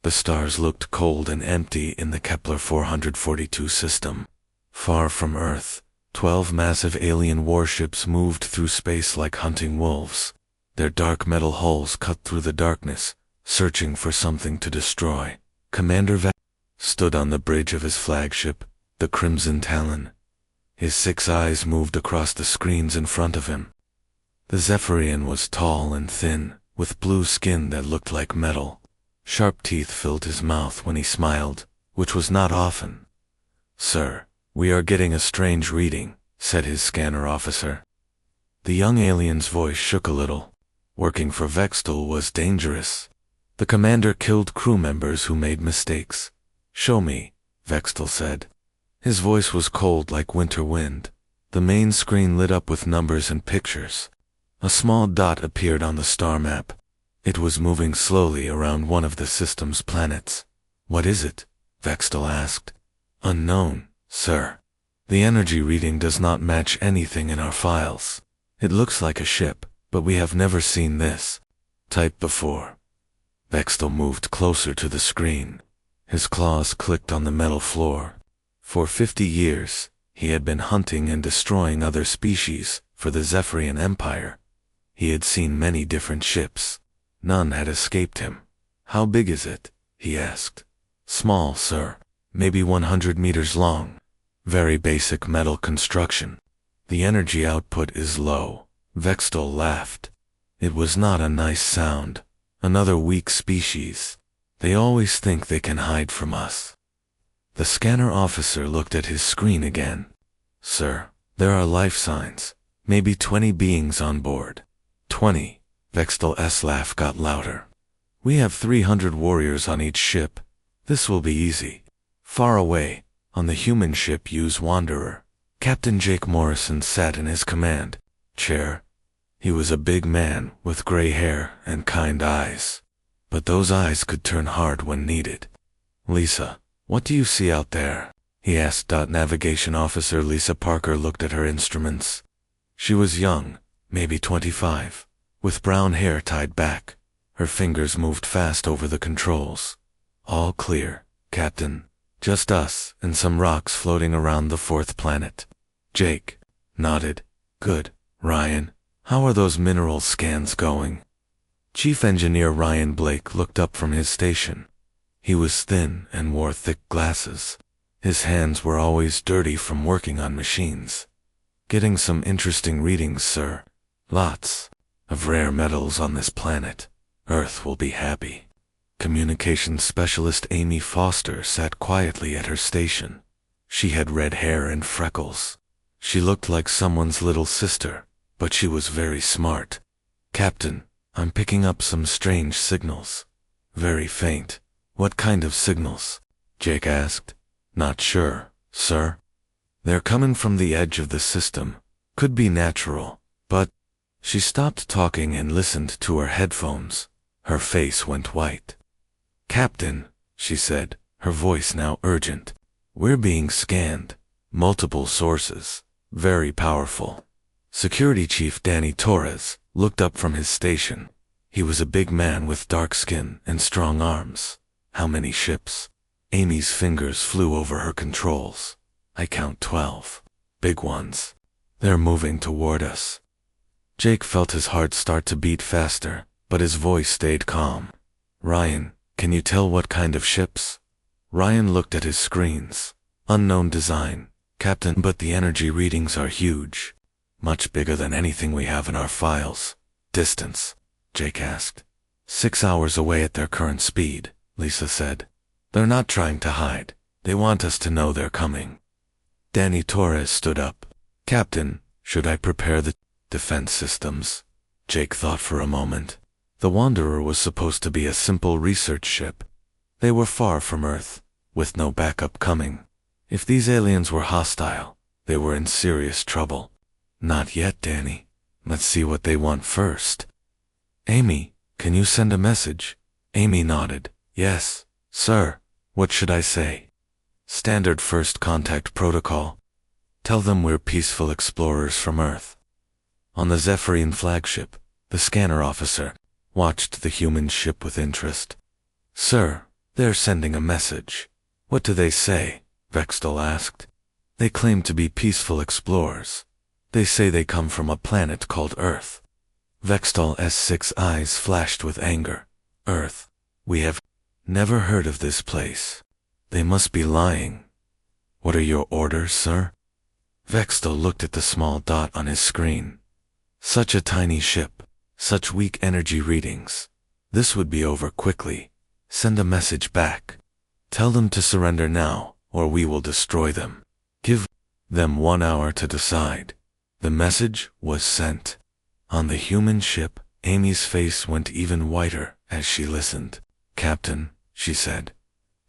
The stars looked cold and empty in the Kepler 442 system. Far from Earth, 12 massive alien warships moved through space like hunting wolves. Their dark metal hulls cut through the darkness, searching for something to destroy. Commander Vextal stood on the bridge of his flagship, the Crimson Talon. His 6 eyes moved across the screens in front of him. The Zephyrian was tall and thin, with blue skin that looked like metal. Sharp teeth filled his mouth when he smiled, which was not often. "Sir, we are getting a strange reading," said his scanner officer. The young alien's voice shook a little. Working for Vextal was dangerous. The commander killed crew members who made mistakes. "Show me," Vextal said. His voice was cold like winter wind. The main screen lit up with numbers and pictures. A small dot appeared on the star map. It was moving slowly around one of the system's planets. "What is it?" Vextal asked. "Unknown, sir. The energy reading does not match anything in our files. It looks like a ship, but we have never seen this type before." Vextal moved closer to the screen. His claws clicked on the metal floor. For 50 years, he had been hunting and destroying other species for the Zephyrian Empire. He had seen many different ships. None had escaped him. "How big is it?" he asked. "Small, sir. Maybe 100 meters long. Very basic metal construction. The energy output is low." Vextal laughed. It was not a nice sound. Another weak species. They always think they can hide from us. The scanner officer looked at his screen again. "Sir, there are life signs. Maybe 20 beings on board." 20. Vextal's laugh got louder. "We have 300 warriors on each ship. This will be easy." Far away, on the human ship Hughes Wanderer, Captain Jake Morrison sat in his command chair. He was a big man with gray hair and kind eyes. But those eyes could turn hard when needed. "Lisa, what do you see out there?" he asked. Navigation officer Lisa Parker looked at her instruments. She was young, maybe 25, with brown hair tied back. Her fingers moved fast over the controls. "All clear, Captain. Just us and some rocks floating around the 4th planet." Jake nodded. "Good. Ryan, how are those mineral scans going?" Chief Engineer Ryan Blake looked up from his station. He was thin and wore thick glasses. His hands were always dirty from working on machines. "Getting some interesting readings, sir. Lots of rare metals on this planet. Earth will be happy." Communications specialist Amy Foster sat quietly at her station. She had red hair and freckles. She looked like someone's little sister, but she was very smart. "Captain, I'm picking up some strange signals. Very faint." "What kind of signals?" Jake asked. "Not sure, sir. They're coming from the edge of the system. Could be natural, but—" She stopped talking and listened to her headphones. Her face went white. "Captain," she said, her voice now urgent, "we're being scanned. Multiple sources. Very powerful." Security Chief Danny Torres looked up from his station. He was a big man with dark skin and strong arms. "How many ships?" Amy's fingers flew over her controls. "I count 12. Big ones. They're moving toward us." Jake felt his heart start to beat faster, but his voice stayed calm. "Ryan, can you tell what kind of ships?" Ryan looked at his screens. "Unknown design, Captain, but the energy readings are huge. Much bigger than anything we have in our files." "Distance?" Jake asked. 6 hours away at their current speed," Lisa said. "They're not trying to hide. They want us to know they're coming." Danny Torres stood up. "Captain, should I prepare the defense systems?" Jake thought for a moment. The Wanderer was supposed to be a simple research ship. They were far from Earth, with no backup coming. If these aliens were hostile, they were in serious trouble. "Not yet, Danny. Let's see what they want first." "Amy, can you send a message?" Amy nodded. "Yes, sir. What should I say?" "Standard first contact protocol. Tell them we're peaceful explorers from Earth." On the Zephyrian flagship, the scanner officer watched the human ship with interest. "Sir, They're sending a message. What do they say? Vextal asked. They claim to be peaceful explorers. They say they come from a planet called Earth. Vextal's 6 eyes flashed with anger. Earth? We have never heard of this place. They must be lying. What are your orders, sir? Vextal looked at the small dot on his screen. Such a tiny ship, such weak energy readings. This would be over quickly. Send a message back. Tell them to surrender now, or we will destroy them. Give them 1 hour to decide. The message was sent. On the human ship, Amy's face went even whiter as she listened. Captain, she said,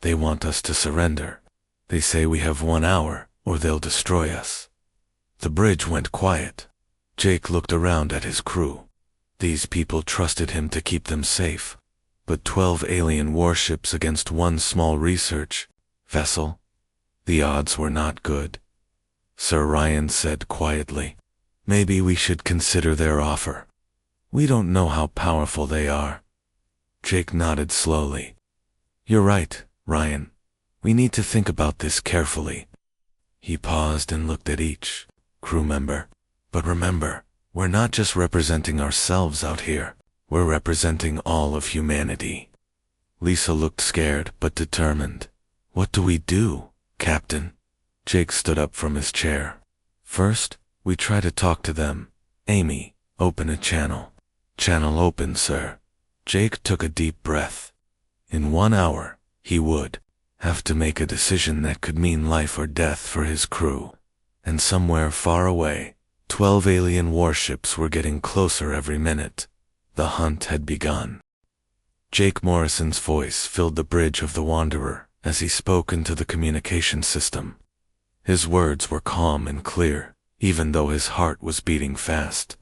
they want us to surrender. They say we have 1 hour, or they'll destroy us. The bridge went quiet. Jake looked around at his crew. These people trusted him to keep them safe. But 12 alien warships against 1 small research vessel? The odds were not good. Sir Ryan said quietly, maybe we should consider their offer. We don't know how powerful they are. Jake nodded slowly. You're right, Ryan. We need to think about this carefully. He paused and looked at each crew member. But remember, we're not just representing ourselves out here. We're representing all of humanity. Lisa looked scared but determined. What do we do, Captain? Jake stood up from his chair. First, we try to talk to them. Amy, open a channel. Channel open, sir. Jake took a deep breath. In 1 hour, he would have to make a decision that could mean life or death for his crew. And somewhere far away, 12 alien warships were getting closer every minute. The hunt had begun. Jake Morrison's voice filled the bridge of the Wanderer as he spoke into the communication system. His words were calm and clear, even though his heart was beating fast.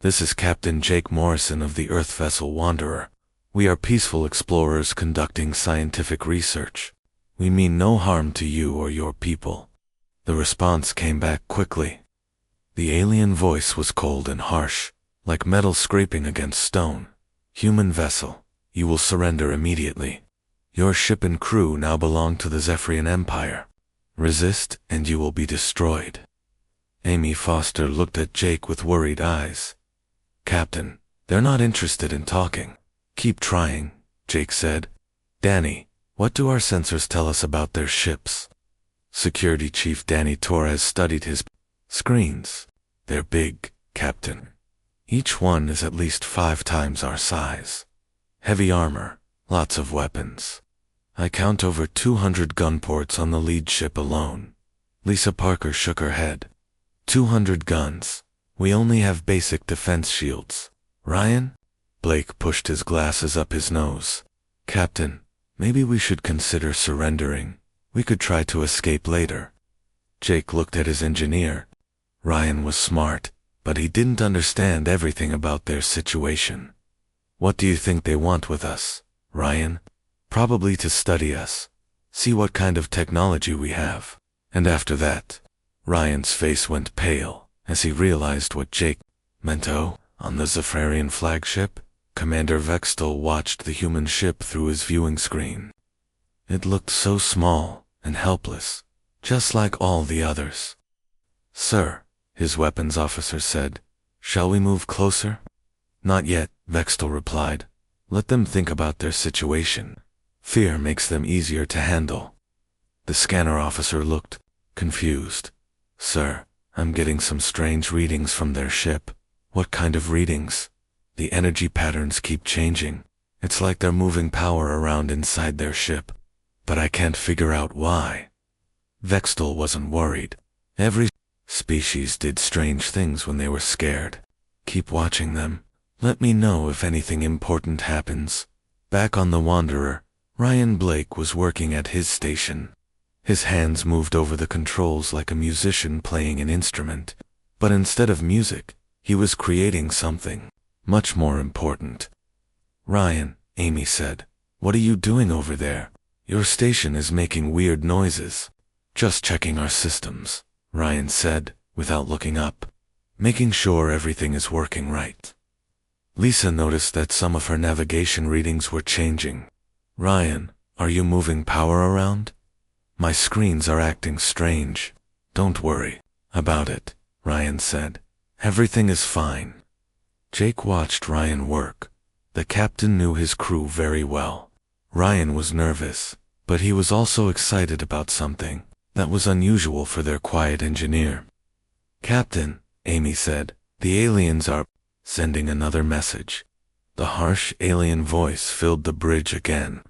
This is Captain Jake Morrison of the Earth vessel Wanderer. We are peaceful explorers conducting scientific research. We mean no harm to you or your people. The response came back quickly. The alien voice was cold and harsh, like metal scraping against stone. Human vessel, you will surrender immediately. Your ship and crew now belong to the Zephyrian Empire. Resist, and you will be destroyed. Amy Foster looked at Jake with worried eyes. Captain, they're not interested in talking. Keep trying, Jake said. Danny, what do our sensors tell us about their ships? Security Chief Danny Torres studied his screens. They're big, Captain. Each one is at least 5 times our size. Heavy armor, lots of weapons. I count over 200 gun ports on the lead ship alone. Lisa Parker shook her head. 200 guns. We only have basic defense shields. Ryan? Blake pushed his glasses up his nose. Captain, maybe we should consider surrendering. We could try to escape later. Jake looked at his engineer. Ryan was smart, but he didn't understand everything about their situation. What do you think they want with us, Ryan? Probably to study us, see what kind of technology we have. And after that, Ryan's face went pale as he realized what Jake meant. Oh, on the Zephyrian flagship, Commander Vextal watched the human ship through his viewing screen. It looked so small and helpless, just like all the others. Sir, his weapons officer said, shall we move closer? Not yet, Vextal replied. Let them think about their situation. Fear makes them easier to handle. The scanner officer looked confused. Sir, I'm getting some strange readings from their ship. What kind of readings? The energy patterns keep changing. It's like they're moving power around inside their ship. But I can't figure out why. Vextal wasn't worried. Every species did strange things when they were scared. Keep watching them. Let me know if anything important happens. Back on the Wanderer, Ryan Blake was working at his station. His hands moved over the controls like a musician playing an instrument. But instead of music, he was creating something much more important. Ryan, Amy said, what are you doing over there? Your station is making weird noises. Just checking our systems, Ryan said, without looking up. Making sure everything is working right. Lisa noticed that some of her navigation readings were changing. Ryan, Are you moving power around? My screens are acting strange. Don't worry about it, Ryan said. Everything is fine. Jake watched Ryan work. The captain knew his crew very well. Ryan was nervous, but he was also excited about something that was unusual for their quiet engineer. Captain, Amy said, the aliens are sending another message. The harsh alien voice filled the bridge again.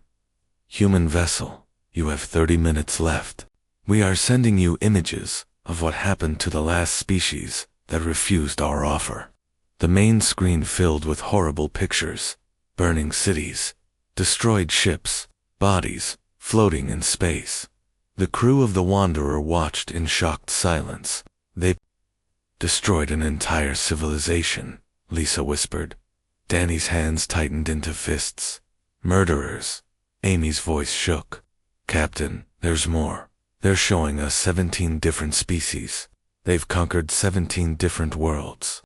Human vessel, you have 30 minutes left. We are sending you images of what happened to the last species that refused our offer. The main screen filled with horrible pictures, burning cities, destroyed ships, bodies floating in space. The crew of the Wanderer watched in shocked silence. They destroyed an entire civilization, Lisa whispered. Danny's hands tightened into fists. Murderers. Amy's voice shook. Captain, there's more. They're showing us 17 different species. They've conquered 17 different worlds.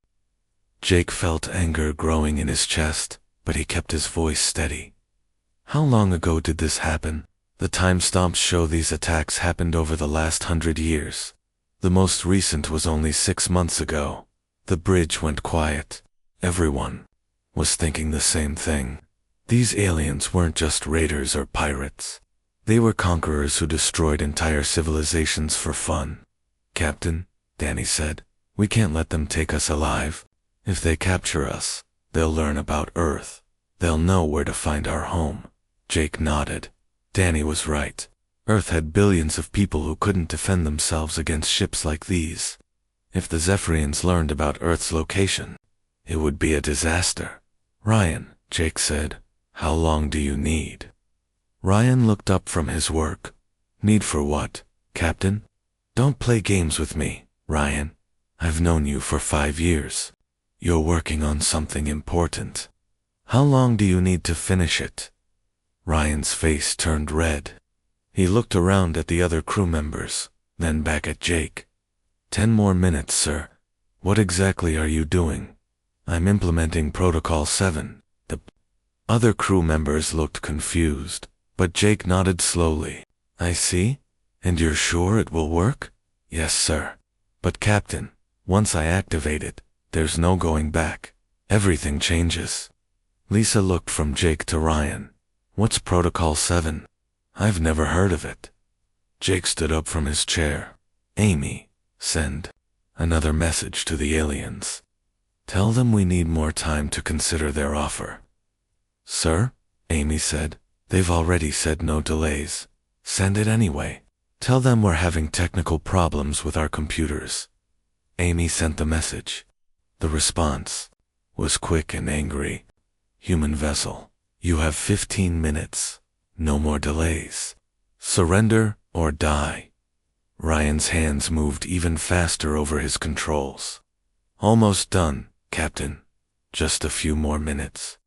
Jake felt anger growing in his chest, but he kept his voice steady. How long ago did this happen? The timestamps show these attacks happened over the last 100 years. The most recent was only 6 months ago. The bridge went quiet. Everyone was thinking the same thing. These aliens weren't just raiders or pirates. They were conquerors who destroyed entire civilizations for fun. Captain, Danny said, we can't let them take us alive. If they capture us, they'll learn about Earth. They'll know where to find our home. Jake nodded. Danny was right. Earth had billions of people who couldn't defend themselves against ships like these. If the Zephyrians learned about Earth's location, it would be a disaster. Ryan, Jake said, how long do you need? Ryan looked up from his work. Need for what, Captain? Don't play games with me, Ryan. I've known you for 5 years. You're working on something important. How long do you need to finish it? Ryan's face turned red. He looked around at the other crew members, then back at Jake. 10 more minutes, sir. What exactly are you doing? I'm implementing Protocol 7. The other crew members looked confused, but Jake nodded slowly. I see. And you're sure it will work? Yes, sir. But Captain, once I activate it, there's no going back. Everything changes. Lisa looked from Jake to Ryan. What's Protocol 7? I've never heard of it. Jake stood up from his chair. Amy, send another message to the aliens. Tell them we need more time to consider their offer. Sir, Amy said, they've already said no delays. Send it anyway. Tell them we're having technical problems with our computers. Amy sent the message. The response was quick and angry. Human vessel, you have 15 minutes. No more delays. Surrender or die. Ryan's hands moved even faster over his controls. Almost done, Captain. Just a few more minutes.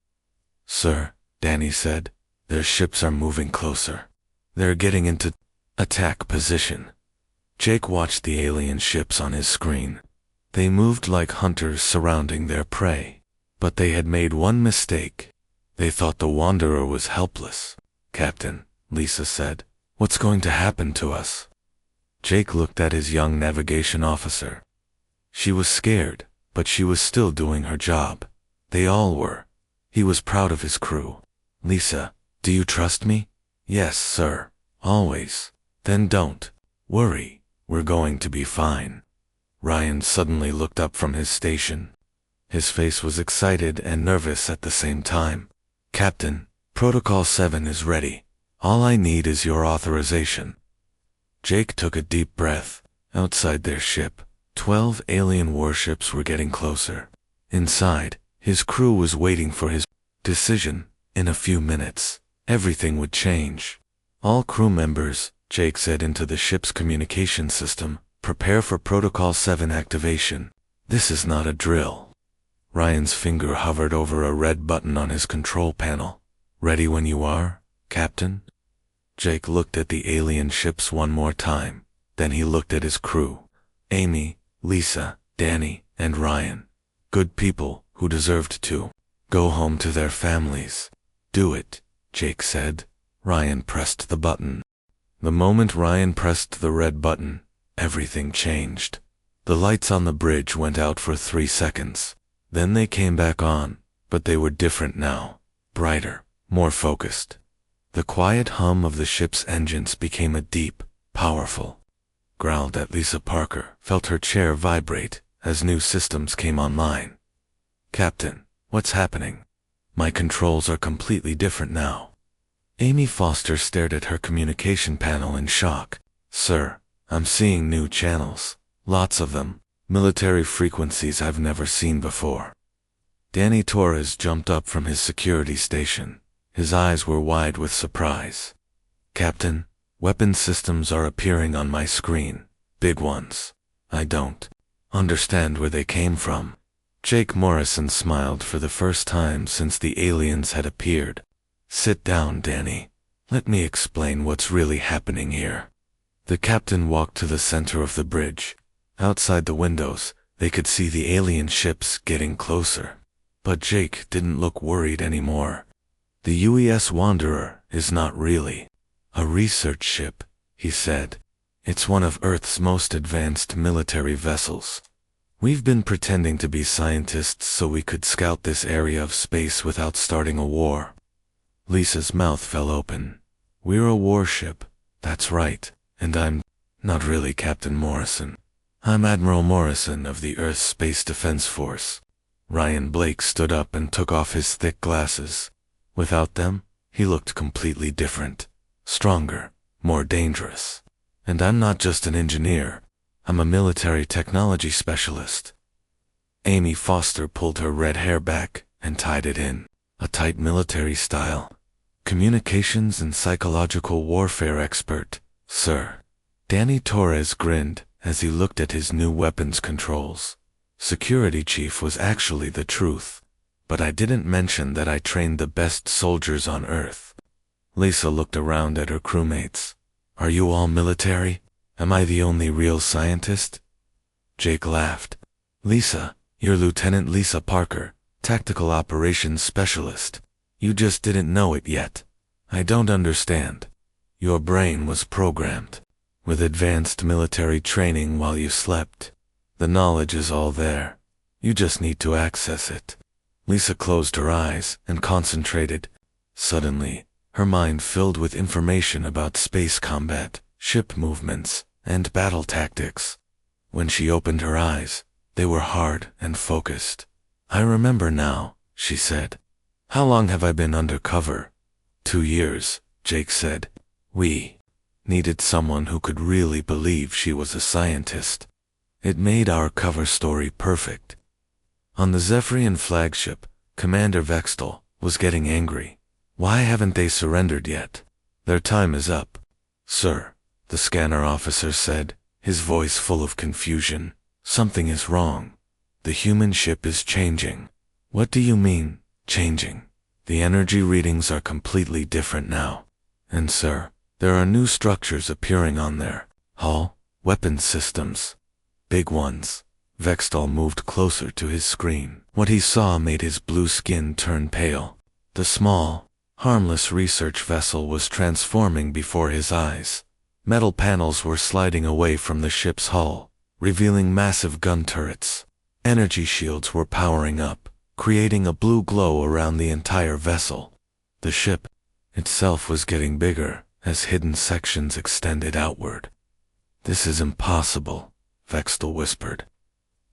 Sir, Danny said, their ships are moving closer. They're getting into attack position. Jake watched the alien ships on his screen. They moved like hunters surrounding their prey. But they had made one mistake. They thought the Wanderer was helpless. Captain, Lisa said, what's going to happen to us? Jake looked at his young navigation officer. She was scared, but she was still doing her job. They all were. He was proud of his crew. Lisa, do you trust me? Yes, sir. Always. Then don't worry. We're going to be fine. Ryan suddenly looked up from his station. His face was excited and nervous at the same time. Captain, Protocol 7 is ready. All I need is your authorization. Jake took a deep breath. Outside their ship, 12 alien warships were getting closer. Inside, his crew was waiting for his decision. In a few minutes, everything would change. All crew members, Jake said into the ship's communication system, prepare for Protocol 7 activation. This is not a drill. Ryan's finger hovered over a red button on his control panel. Ready when you are, Captain? Jake looked at the alien ships one more time. Then he looked at his crew. Amy, Lisa, Danny, and Ryan. Good people who deserved to go home to their families. Do it, Jake said. Ryan pressed the button. The moment Ryan pressed the red button, everything changed. The lights on the bridge went out for 3 seconds. Then they came back on, but they were different now. Brighter, more focused. The quiet hum of the ship's engines became a deep, powerful growl that Lisa Parker felt her chair vibrate as new systems came online. "Captain, what's happening? My controls are completely different now." Amy Foster stared at her communication panel in shock. "Sir, I'm seeing new channels. Lots of them. Military frequencies I've never seen before." Danny Torres jumped up from his security station. His eyes were wide with surprise. "Captain, weapon systems are appearing on my screen. Big ones. I don't understand where they came from." Jake Morrison smiled for the first time since the aliens had appeared. "Sit down, Danny. Let me explain what's really happening here." The captain walked to the center of the bridge. Outside the windows, they could see the alien ships getting closer. But Jake didn't look worried anymore. "The UES Wanderer is not really a research ship," he said. "It's one of Earth's most advanced military vessels. We've been pretending to be scientists so we could scout this area of space without starting a war." Lisa's mouth fell open. "We're a warship, that's right, and I'm not really Captain Morrison. I'm Admiral Morrison of the Earth Space Defense Force." Ryan Blake stood up and took off his thick glasses. Without them, he looked completely different. Stronger, more dangerous. "And I'm not just an engineer. I'm a military technology specialist." Amy Foster pulled her red hair back and tied it in a tight military style. "Communications and psychological warfare expert, sir." Danny Torres grinned as he looked at his new weapons controls. "Security chief was actually the truth, but I didn't mention that I trained the best soldiers on Earth." Lisa looked around at her crewmates. "Are you all military? Am I the only real scientist?" Jake laughed. "Lisa, you're Lieutenant Lisa Parker, Tactical Operations Specialist. You just didn't know it yet. I don't understand. Your brain was programmed with advanced military training while you slept. The knowledge is all there. You just need to access it." Lisa closed her eyes and concentrated. Suddenly, her mind filled with information about space combat, ship movements, and battle tactics. When she opened her eyes, they were hard and focused. "I remember now," she said. "How long have I been undercover?" 2 years, Jake said. "We needed someone who could really believe she was a scientist. It made our cover story perfect." On the Zephyrian flagship, Commander Vextel was getting angry. "Why haven't they surrendered yet? Their time is up." "Sir," the scanner officer said, his voice full of confusion. "Something is wrong. The human ship is changing." "What do you mean, changing?" "The energy readings are completely different now. And sir, there are new structures appearing on their hull, weapons systems. Big ones." Vextel moved closer to his screen. What he saw made his blue skin turn pale. The small, harmless research vessel was transforming before his eyes. Metal panels were sliding away from the ship's hull, revealing massive gun turrets. Energy shields were powering up, creating a blue glow around the entire vessel. The ship itself was getting bigger as hidden sections extended outward. "This is impossible," Vextel whispered.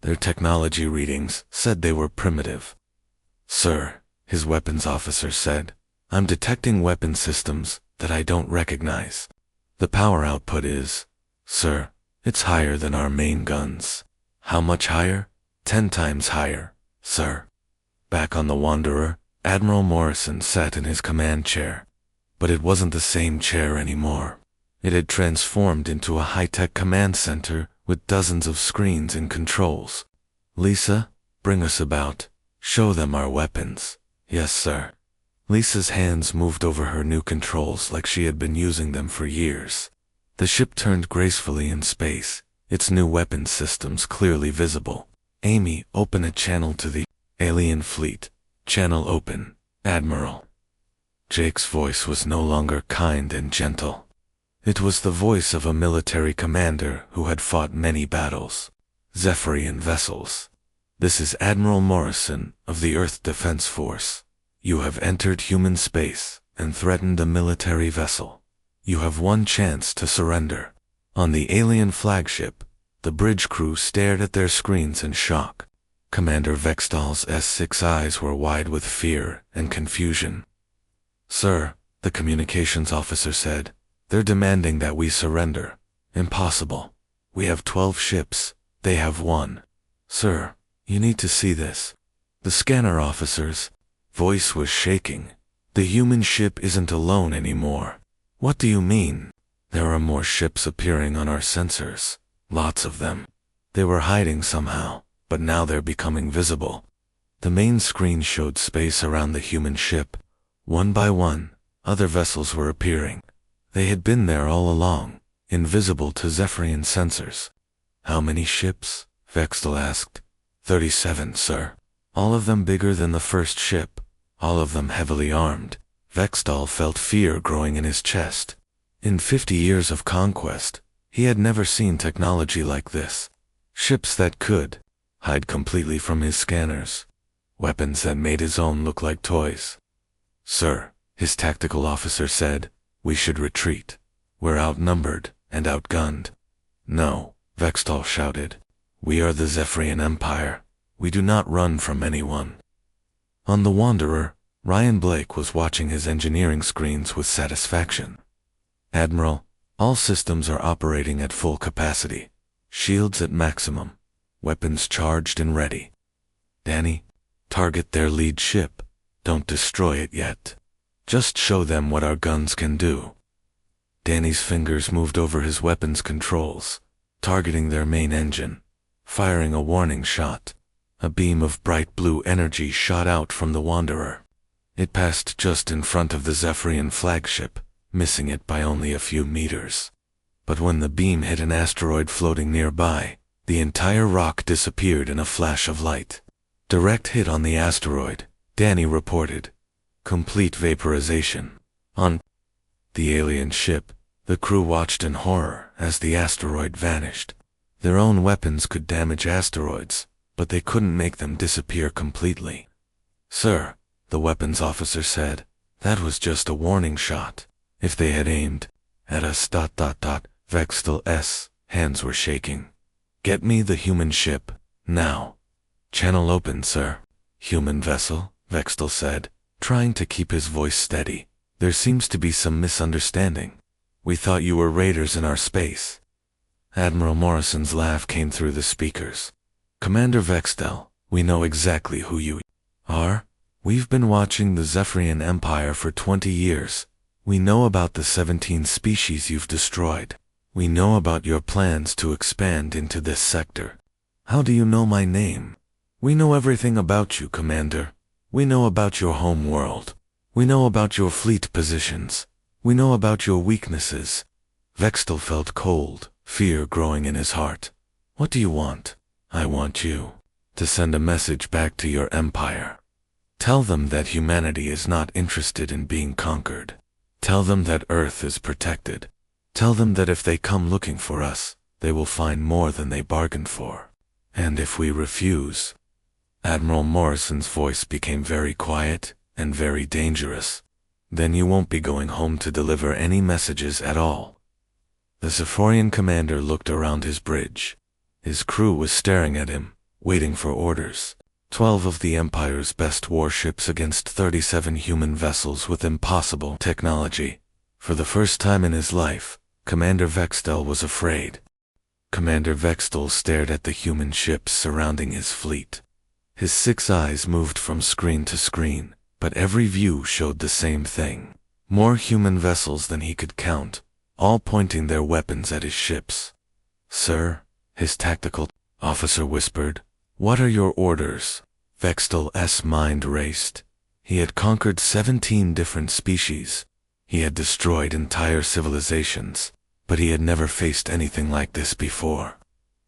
Their technology readings said they were primitive. "Sir," his weapons officer said, "I'm detecting weapon systems that I don't recognize. The power output is, sir, it's higher than our main guns." "How much higher?" 10 times higher, sir." Back on the Wanderer, Admiral Morrison sat in his command chair. But it wasn't the same chair anymore. It had transformed into a high-tech command center with dozens of screens and controls. "Lisa, bring us about. Show them our weapons." "Yes, sir." Lisa's hands moved over her new controls like she had been using them for years. The ship turned gracefully in space, its new weapon systems clearly visible. "Amy, open a channel to the alien fleet. Channel open, Admiral." Jake's voice was no longer kind and gentle. It was the voice of a military commander who had fought many battles. Zephyrian vessels. This is Admiral Morrison of the Earth Defense Force. You have entered human space and threatened a military vessel. You have one chance to surrender. On the alien flagship, the bridge crew stared at their screens in shock. Commander Vextal's S6 eyes were wide with fear and confusion. "Sir," the communications officer said, "they're demanding that we surrender. Impossible. We have 12 ships. They have one. Sir, you need to see this." The scanner officer's voice was shaking. "The human ship isn't alone anymore." "What do you mean?" "There are more ships appearing on our sensors. Lots of them. They were hiding somehow, but now they're becoming visible." The main screen showed space around the human ship. One by one, other vessels were appearing. They had been there all along, invisible to Zephyrian sensors. "How many ships?" Vextal asked. 37, sir. All of them bigger than the first ship. All of them heavily armed." Vextal felt fear growing in his chest. In 50 years of conquest, he had never seen technology like this. Ships that could hide completely from his scanners. Weapons that made his own look like toys. "Sir," his tactical officer said, "we should retreat. We're outnumbered and outgunned." "No," Vextal shouted. "We are the Zephyrian Empire. We do not run from anyone." On the Wanderer, Ryan Blake was watching his engineering screens with satisfaction. "Admiral, all systems are operating at full capacity. Shields at maximum. Weapons charged and ready. Danny, target their lead ship. Don't destroy it yet. Just show them what our guns can do." Danny's fingers moved over his weapons controls, targeting their main engine, firing a warning shot. A beam of bright blue energy shot out from the Wanderer. It passed just in front of the Zephyrian flagship, missing it by only a few meters. But when the beam hit an asteroid floating nearby, the entire rock disappeared in a flash of light. "Direct hit on the asteroid," Danny reported. "Complete vaporization." On the alien ship, the crew watched in horror as the asteroid vanished. Their own weapons could damage asteroids, but they couldn't make them disappear completely. "Sir," the weapons officer said, "that was just a warning shot. If they had aimed at us... Vextal's hands were shaking. "Get me the human ship, now." "Channel open, sir." "Human vessel," Vextal said, trying to keep his voice steady. "There seems to be some misunderstanding. We thought you were raiders in our space." Admiral Morrison's laugh came through the speakers. "Commander Vextal, we know exactly who you are. We've been watching the Zephyrian Empire for 20 years. We know about the 17 species you've destroyed. We know about your plans to expand into this sector. How do you know my name?" "We know everything about you, Commander. We know about your home world. We know about your fleet positions. We know about your weaknesses." Vextal felt cold, fear growing in his heart. "What do you want?" "I want you to send a message back to your empire. Tell them that humanity is not interested in being conquered. Tell them that Earth is protected. Tell them that if they come looking for us, they will find more than they bargained for. And if we refuse..." Admiral Morrison's voice became very quiet and very dangerous. "Then you won't be going home to deliver any messages at all." The Zephyrian commander looked around his bridge. His crew was staring at him, waiting for orders. 12 of the Empire's best warships against 37 human vessels with impossible technology. For the first time in his life, Commander Vextal was afraid. Commander Vextal stared at the human ships surrounding his fleet. His 6 eyes moved from screen to screen, but every view showed the same thing. More human vessels than he could count, all pointing their weapons at his ships. "Sir," his tactical officer whispered, "what are your orders?" Vextal's mind raced. He had conquered 17 different species. He had destroyed entire civilizations, but he had never faced anything like this before.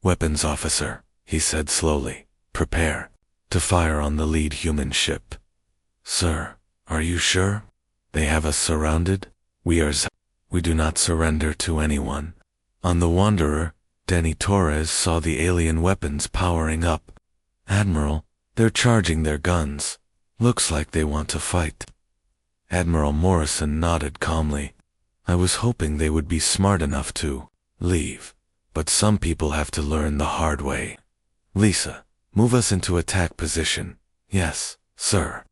"Weapons officer," he said slowly, "prepare to fire on the lead human ship." "Sir, are you sure?" They have us surrounded? We do not surrender to anyone. On the Wanderer, Denny Torres saw the alien weapons powering up. Admiral, they're charging their guns. Looks like they want to fight. Admiral Morrison nodded calmly. I was hoping they would be smart enough to leave, but some people have to learn the hard way. Lisa, move us into attack position. Yes, sir.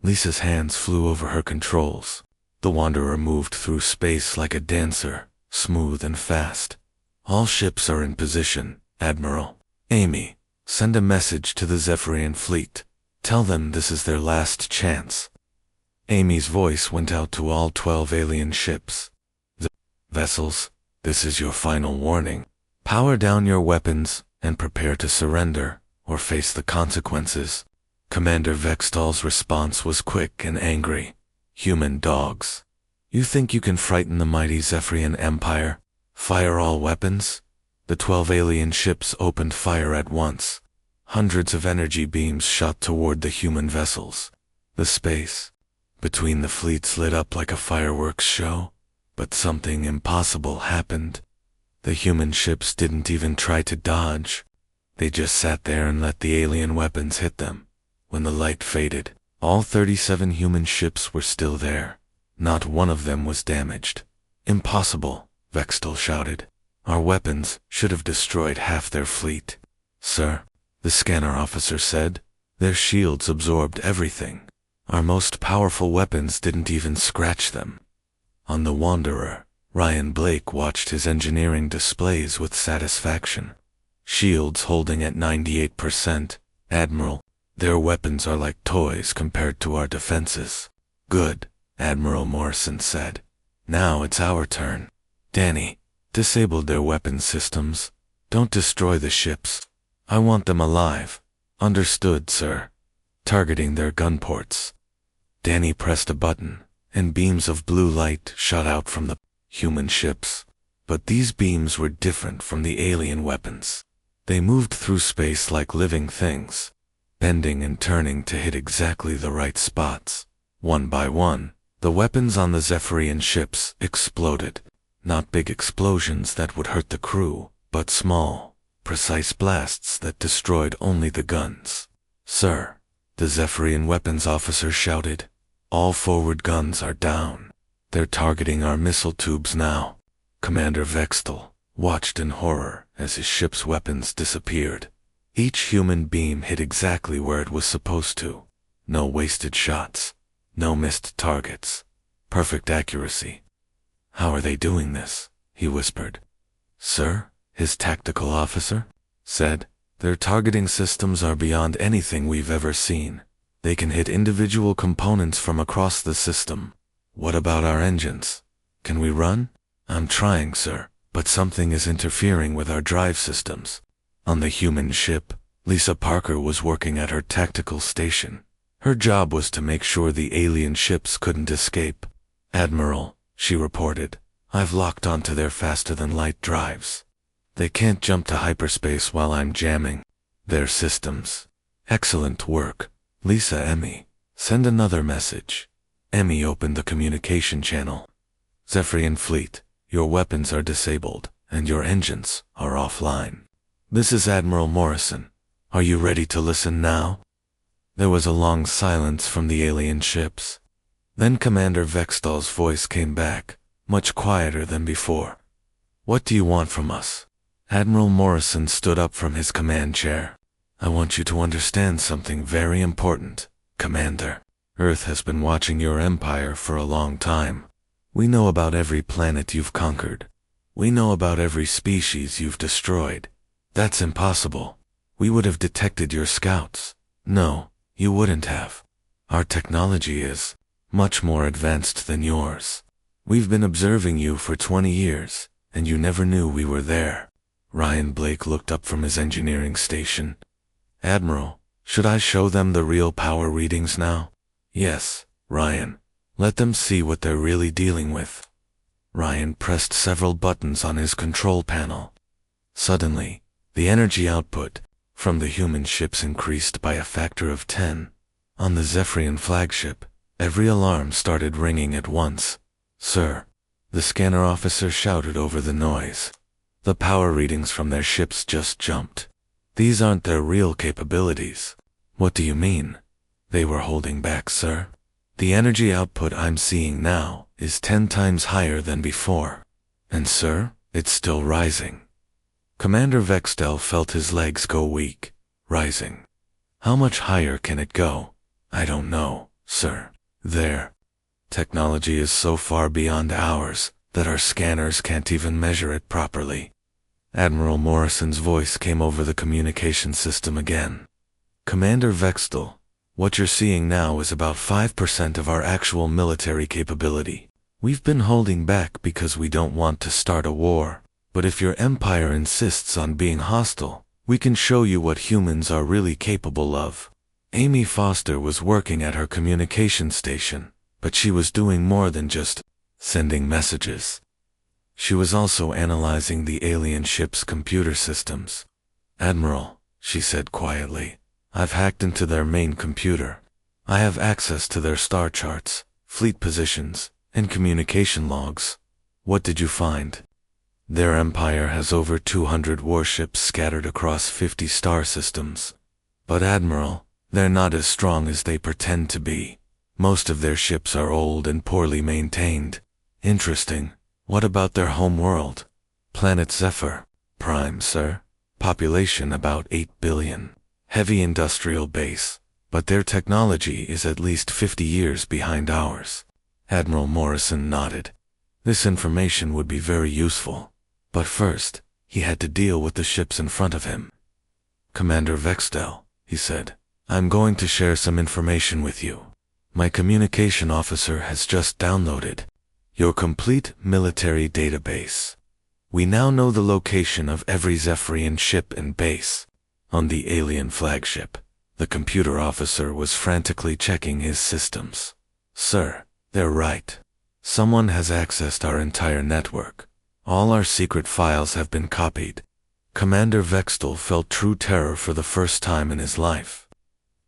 Lisa's hands flew over her controls. The Wanderer moved through space like a dancer, smooth and fast. All ships are in position, Admiral. Amy, send a message to the Zephyrian fleet. Tell them this is their last chance. Amy's voice went out to all 12 alien ships. The vessels, this is your final warning. Power down your weapons and prepare to surrender or face the consequences. Commander Vextal's response was quick and angry. Human dogs. You think you can frighten the mighty Zephyrian Empire? Fire all weapons? The 12 alien ships opened fire at once. Hundreds of energy beams shot toward the human vessels. The space between the fleets lit up like a fireworks show, but something impossible happened. The human ships didn't even try to dodge. They just sat there and let the alien weapons hit them. When the light faded, all 37 human ships were still there. Not one of them was damaged. Impossible, Vextal shouted. Our weapons should have destroyed half their fleet. Sir, the scanner officer said, their shields absorbed everything. Our most powerful weapons didn't even scratch them. On the Wanderer, Ryan Blake watched his engineering displays with satisfaction. Shields holding at 98%. Admiral, their weapons are like toys compared to our defenses. Good, Admiral Morrison said. Now it's our turn. Danny, disable their weapon systems. Don't destroy the ships. I want them alive. Understood, sir. Targeting their gun ports. Danny pressed a button, and beams of blue light shot out from the human ships. But these beams were different from the alien weapons. They moved through space like living things, bending and turning to hit exactly the right spots. One by one, the weapons on the Zephyrian ships exploded. Not big explosions that would hurt the crew, but small, precise blasts that destroyed only the guns. Sir, the Zephyrian weapons officer shouted, all forward guns are down. They're targeting our missile tubes now. Commander Vextal watched in horror as his ship's weapons disappeared. Each human beam hit exactly where it was supposed to. No wasted shots. No missed targets. Perfect accuracy. How are they doing this? He whispered. Sir, his tactical officer said, their targeting systems are beyond anything we've ever seen. They can hit individual components from across the system. What about our engines? Can we run? I'm trying, sir, but something is interfering with our drive systems. On the human ship, Lisa Parker was working at her tactical station. Her job was to make sure the alien ships couldn't escape. Admiral, she reported, I've locked onto their faster-than-light drives. They can't jump to hyperspace while I'm jamming their systems. Excellent work. Lisa. Emmy, send another message. Emmy opened the communication channel. Zephyrian fleet, your weapons are disabled, and your engines are offline. This is Admiral Morrison. Are you ready to listen now? There was a long silence from the alien ships. Then Commander Vextal's voice came back, much quieter than before. What do you want from us? Admiral Morrison stood up from his command chair. I want you to understand something very important, Commander. Earth has been watching your empire for a long time. We know about every planet you've conquered. We know about every species you've destroyed. That's impossible. We would have detected your scouts. No, you wouldn't have. Our technology is much more advanced than yours. We've been observing you for 20 years, and you never knew we were there. Ryan Blake looked up from his engineering station. Admiral, should I show them the real power readings now? Yes, Ryan. Let them see what they're really dealing with. Ryan pressed several buttons on his control panel. Suddenly, the energy output from the human ships increased by a factor of 10. On the Zephyrian flagship, Every alarm started ringing at once. "Sir," the scanner officer shouted over the noise. "The power readings from their ships just jumped. These aren't their real capabilities." "What do you mean?" "They were holding back, sir. The energy output I'm seeing now is 10 times higher than before. And sir, it's still rising." Commander Vextel felt his legs go weak. "Rising? How much higher can it go?" "I don't know, sir. Their technology is so far beyond ours that our scanners can't even measure it properly." Admiral Morrison's voice came over the communication system again. "Commander Vextel, what you're seeing now is about 5% of our actual military capability. We've been holding back because we don't want to start a war, but if your empire insists on being hostile, we can show you what humans are really capable of." Amy Foster was working at her communication station, but she was doing more than just sending messages. She was also analyzing the alien ship's computer systems. "Admiral," she said quietly, "I've hacked into their main computer. I have access to their star charts, fleet positions, and communication logs." "What did you find?" "Their empire has over 200 warships scattered across 50 star systems. But Admiral, they're not as strong as they pretend to be. Most of their ships are old and poorly maintained." "Interesting. What about their home world?" "Planet Zephyr. Prime, sir. Population about 8 billion. Heavy industrial base, but their technology is at least 50 years behind ours." Admiral Morrison nodded. This information would be very useful. But first, he had to deal with the ships in front of him. "Commander Vextel," he said, "I'm going to share some information with you. My communication officer has just downloaded your complete military database. We now know the location of every Zephyrian ship and base." On the alien flagship, the computer officer was frantically checking his systems. "Sir, they're right. Someone has accessed our entire network. All our secret files have been copied." Commander Vextel felt true terror for the first time in his life.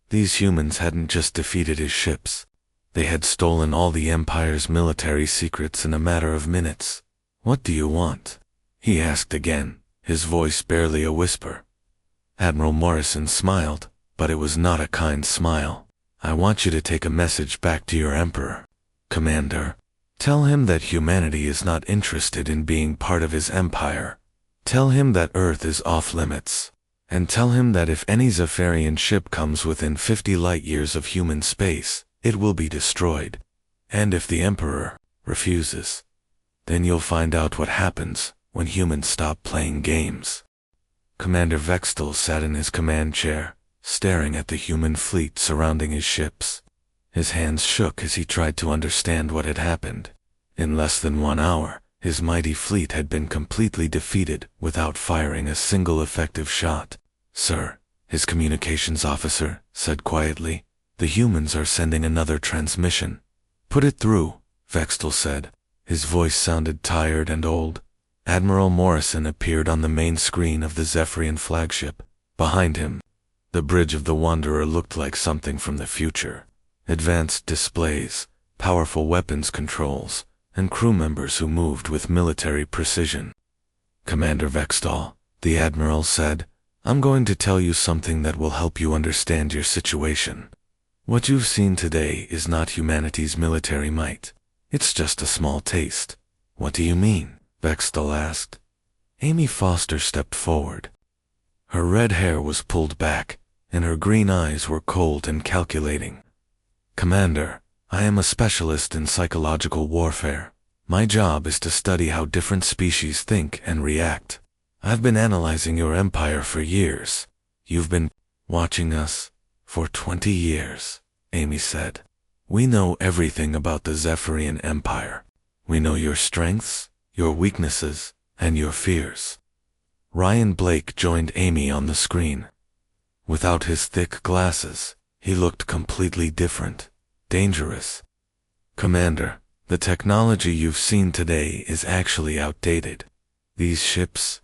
These humans hadn't just defeated his ships. They had stolen all the Empire's military secrets in a matter of minutes. "What do you want?" he asked again, his voice barely a whisper. Admiral Morrison smiled, but it was not a kind smile. "I want you to take a message back to your Emperor, Commander. Tell him that humanity is not interested in being part of his empire. Tell him that Earth is off limits. And tell him that if any Zephyrian ship comes within 50 light-years of human space, it will be destroyed. And if the Emperor refuses, then you'll find out what happens when humans stop playing games." Commander Vextel sat in his command chair, staring at the human fleet surrounding his ships. His hands shook as he tried to understand what had happened. In less than 1 hour, his mighty fleet had been completely defeated without firing a single effective shot. "Sir," his communications officer said quietly, "the humans are sending another transmission." "Put it through," Vextel said. His voice sounded tired and old. Admiral Morrison appeared on the main screen of the Zephyrian flagship. Behind him, the bridge of the Wanderer looked like something from the future. Advanced displays, powerful weapons controls, and crew members who moved with military precision. "Commander Vextel," the Admiral said, "I'm going to tell you something that will help you understand your situation. What you've seen today is not humanity's military might. It's just a small taste." "What do you mean?" Vextel asked. Amy Foster stepped forward. Her red hair was pulled back, and her green eyes were cold and calculating. "Commander, I am a specialist in psychological warfare. My job is to study how different species think and react. I've been analyzing your empire for years. You've been watching us for 20 years, Amy said. We know everything about the Zephyrian Empire. We know your strengths, your weaknesses, and your fears." Ryan Blake joined Amy on the screen. Without his thick glasses, he looked completely different, dangerous. "Commander, the technology you've seen today is actually outdated. These ships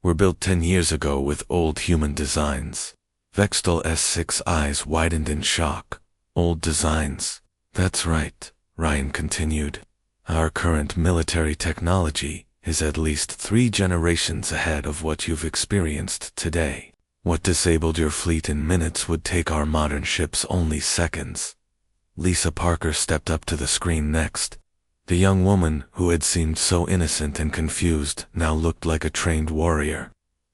were built 10 years ago with old human designs." Vextel's 6 eyes widened in shock. "Old designs? That's right, Ryan continued. Our current military technology is at least 3 generations ahead of what you've experienced today. What disabled your fleet in minutes would take our modern ships only seconds. Lisa Parker stepped up to the screen next. The young woman, who had seemed so innocent and confused, now looked like a trained warrior.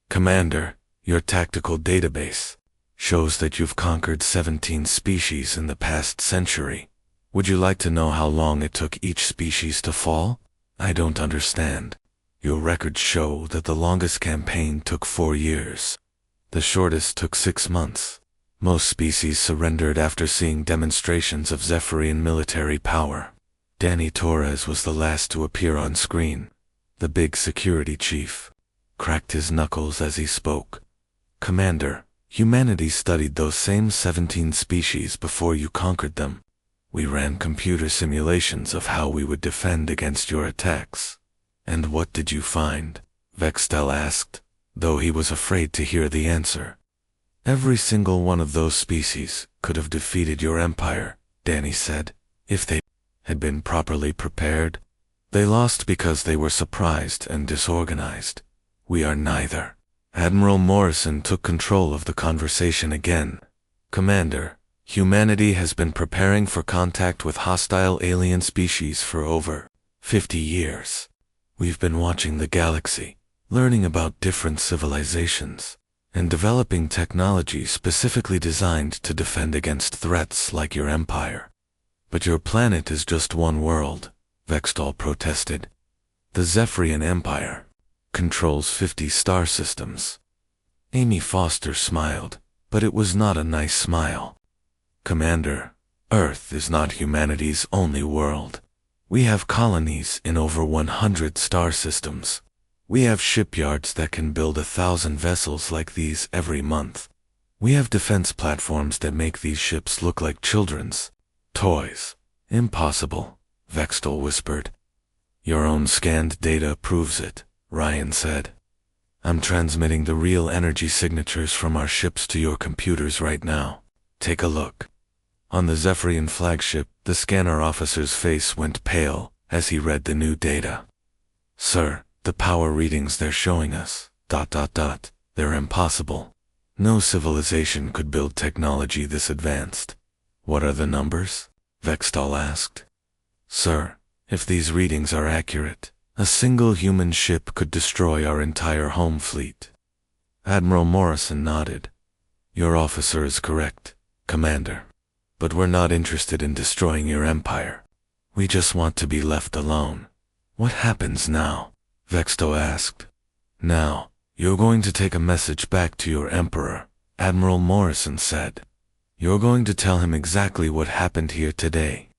Commander, your tactical database shows that you've conquered 17 species in the past century. Would you like to know how long it took each species to fall? I don't understand. Your records show that the longest campaign took 4 years. The shortest took 6 months. Most species surrendered after seeing demonstrations of Zephyrian military power. Danny Torres was the last to appear on screen. The big security chief cracked his knuckles as he spoke. Commander, humanity studied those same 17 species before you conquered them. We ran computer simulations of how we would defend against your attacks. And what did you find? Vextel asked, though he was afraid to hear the answer. Every single one of those species could have defeated your empire, Danny said, if they had been properly prepared. They lost because they were surprised and disorganized. We are neither. Admiral Morrison took control of the conversation again. Commander, humanity has been preparing for contact with hostile alien species for over 50 years. We've been watching the galaxy, learning about different civilizations, and developing technology specifically designed to defend against threats like your empire. But your planet is just one world, Vextal protested. The Zephyrian Empire controls 50 star systems. Amy Foster smiled, but it was not a nice smile. Commander, Earth is not humanity's only world. We have colonies in over 100 star systems. We have shipyards that can build 1,000 vessels like these every month. We have defense platforms that make these ships look like children's toys. Impossible, Vextal whispered. Your own scanned data proves it, Ryan said. I'm transmitting the real energy signatures from our ships to your computers right now. Take a look. On the Zephyrian flagship, the scanner officer's face went pale as he read the new data. Sir, the power readings they're showing us, ... they're impossible. No civilization could build technology this advanced. What are the numbers? Vextal asked. Sir, if these readings are accurate, a single human ship could destroy our entire home fleet. Admiral Morrison nodded. Your officer is correct, Commander. But we're not interested in destroying your empire. We just want to be left alone. What happens now? Vexto asked. Now, you're going to take a message back to your emperor, Admiral Morrison said. You're going to tell him exactly what happened here today.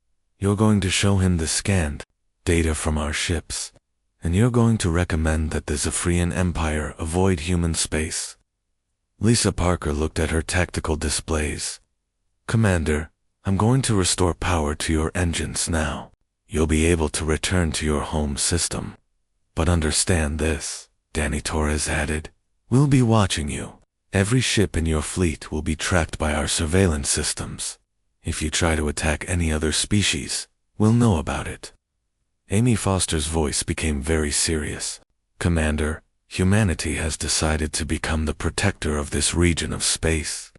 You're going to show him the scanned data from our ships. And you're going to recommend that the Zephyrian Empire avoid human space. Lisa Parker looked at her tactical displays. Commander, I'm going to restore power to your engines now. You'll be able to return to your home system. But understand this, Danny Torres added. We'll be watching you. Every ship in your fleet will be tracked by our surveillance systems. If you try to attack any other species, we'll know about it. Amy Foster's voice became very serious. Commander, humanity has decided to become the protector of this region of space.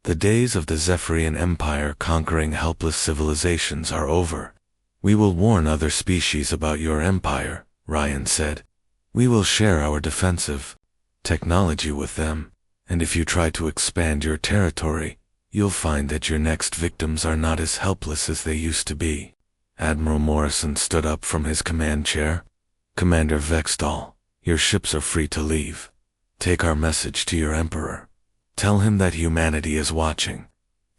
The days of the Zephyrian Empire conquering helpless civilizations are over. We will warn other species about your empire, Ryan said. We will share our defensive technology with them, and if you try to expand your territory, you'll find that your next victims are not as helpless as they used to be. Admiral Morrison stood up from his command chair. Commander Vextal, your ships are free to leave. Take our message to your emperor. Tell him that humanity is watching.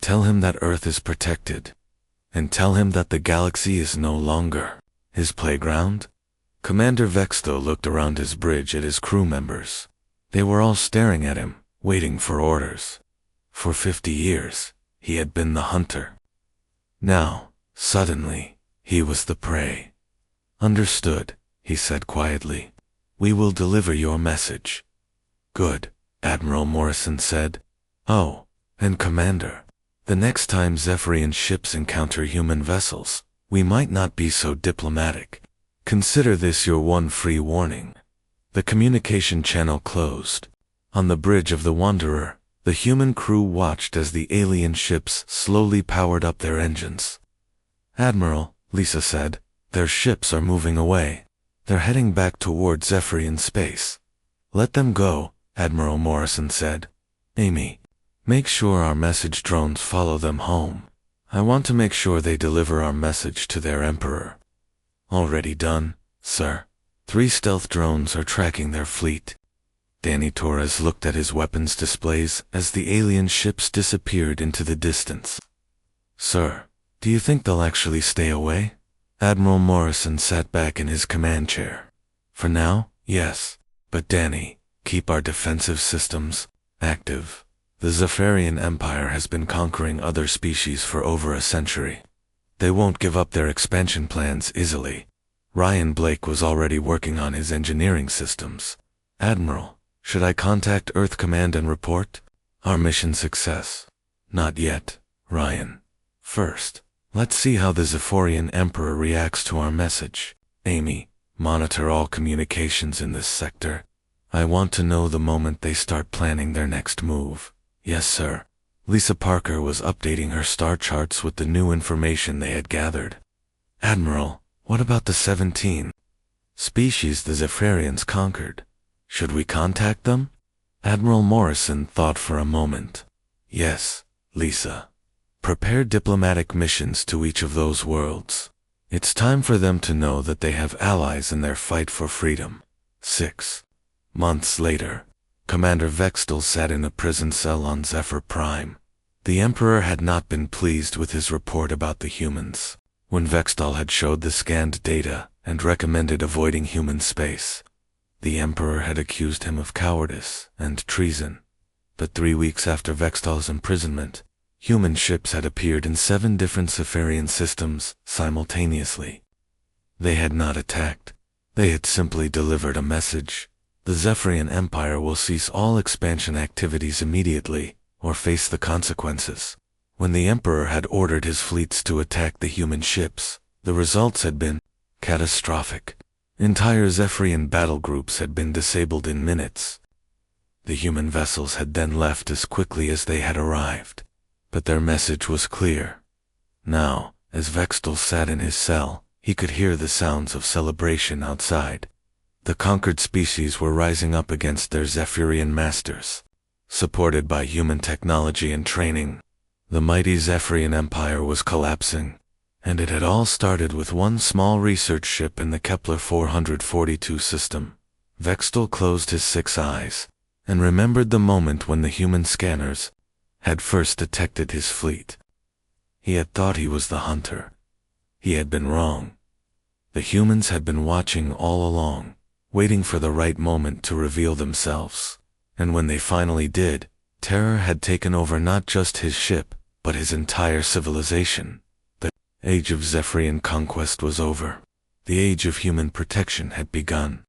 Tell him that Earth is protected. And tell him that the galaxy is no longer his playground. Commander Vexto looked around his bridge at his crew members. They were all staring at him, waiting for orders. For 50 years, he had been the hunter. Now, suddenly, he was the prey. Understood, he said quietly. We will deliver your message. Good, Admiral Morrison said. Oh, and Commander, The next time Zephyrian ships encounter human vessels, we might not be so diplomatic. Consider this your one free warning." The communication channel closed. On the bridge of the Wanderer, the human crew watched as the alien ships slowly powered up their engines. "Admiral," Lisa said, "their ships are moving away. They're heading back toward Zephyrian space." "Let them go," Admiral Morrison said. "Amy, make sure our message drones follow them home. I want to make sure they deliver our message to their Emperor." "Already done, sir. 3 stealth drones are tracking their fleet." Danny Torres looked at his weapons displays as the alien ships disappeared into the distance. "Sir, do you think they'll actually stay away?" Admiral Morrison sat back in his command chair. "For now, yes. But Danny, keep our defensive systems active. The Zephyrian Empire has been conquering other species for over a century. They won't give up their expansion plans easily." Ryan Blake was already working on his engineering systems. "Admiral, should I contact Earth Command and report our mission success?" "Not yet, Ryan. First, let's see how the Zephyrian Emperor reacts to our message. Amy, monitor all communications in this sector. I want to know the moment they start planning their next move." "Yes, sir." Lisa Parker was updating her star charts with the new information they had gathered. "Admiral, what about the 17 species the Zephyrians conquered? Should we contact them?" Admiral Morrison thought for a moment. "Yes, Lisa. Prepare diplomatic missions to each of those worlds. It's time for them to know that they have allies in their fight for freedom." 6 months later, Commander Vextal sat in a prison cell on Zephyr Prime. The Emperor had not been pleased with his report about the humans. When Vextal had showed the scanned data and recommended avoiding human space, the Emperor had accused him of cowardice and treason. But 3 weeks after Vextal's imprisonment, human ships had appeared in 7 different Zephyrian systems simultaneously. They had not attacked. They had simply delivered a message. The Zephyrian Empire will cease all expansion activities immediately, or face the consequences. When the Emperor had ordered his fleets to attack the human ships, the results had been catastrophic. Entire Zephyrian battle groups had been disabled in minutes. The human vessels had then left as quickly as they had arrived. But their message was clear. Now, as Vextal sat in his cell, he could hear the sounds of celebration outside. The conquered species were rising up against their Zephyrian masters. Supported by human technology and training, the mighty Zephyrian Empire was collapsing. And it had all started with one small research ship in the Kepler 442 system. Vextal closed his 6 eyes and remembered the moment when the human scanners had first detected his fleet. He had thought he was the hunter. He had been wrong. The humans had been watching all along, waiting for the right moment to reveal themselves. And when they finally did, terror had taken over not just his ship, but his entire civilization. The age of Zephyrian conquest was over. The age of human protection had begun.